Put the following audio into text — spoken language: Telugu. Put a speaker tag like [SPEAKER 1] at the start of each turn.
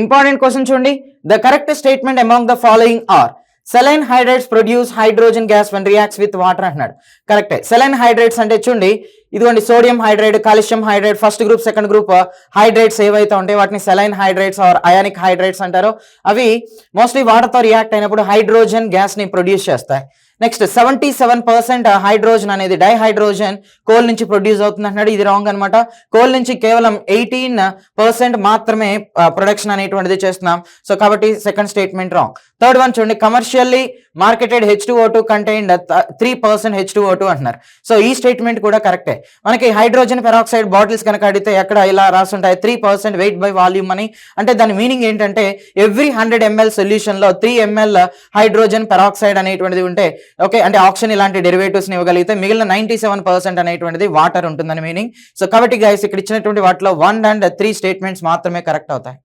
[SPEAKER 1] ఇంపార్టెంట్ క్వశ్చన్ చూడండి. The correct statement among the following are saline hydrates produce hydrogen gas when reacts with water అంటున్నాడు. కరెక్టే. సెలైన్ హైడ్రేట్స్ అంటే చూడండి, ఇదిగోండి sodium hydrate, calcium hydrate, first group second group hydrates ఏవైతే ఉంటాయి వాటిని saline hydrates or ionic hydrates అంటారు. అవి మోస్ట్లీ వాటర్తో రియాక్ట్ అయినప్పుడు హైడ్రోజన్ గ్యాస్ ని ప్రొడ్యూస్ చేస్తాయి. నెక్స్ట్ 77% హైడ్రోజన్ అనేది డైహైడ్రోజన్ కోల్ నుంచి ప్రొడ్యూస్ అవుతుంది అంటున్నాడు. ఇది రాంగ్ అనమాట. కోల్ నుంచి కేవలం 18% మాత్రమే ప్రొడక్షన్ అనేటువంటిది చేస్తున్నాం. సో కాబట్టి second statement wrong. Third one చూడండి, commercially marketed H2O2 contained 3% H2O2 అంటున్నారు. సో ఈ స్టేట్మెంట్ కూడా కరెక్టే. మనకి హైడ్రోజన్ పెరాక్సైడ్ బాటిల్స్ కనుక అడిగితే ఎక్కడ ఇలా రాసుంటాయి 3% వెయిట్ బై వాల్యూమ్ అని. అంటే దాని మీనింగ్ ఏంటంటే ఎవ్రీ 100 ml సొల్యూషన్ లో 3 ml హైడ్రోజన్ పెరాక్సైడ్ అనేటువంటిది ఉంటే ఓకే, అంటే ఆక్సిజన్ ఇలాంటి డెరివేటివ్స్ ని ఇవ్వగలిగితే మిగిలిన 97% అనేటువంటిది వాటర్ ఉంటుందని మీనింగ్. సో కాబట్టి గైస్ ఇక్కడ ఇచ్చినటువంటి వాటిలో 1 and 3 స్టేట్మెంట్స్ మాత్రమే కరెక్ట్ అవుతాయి.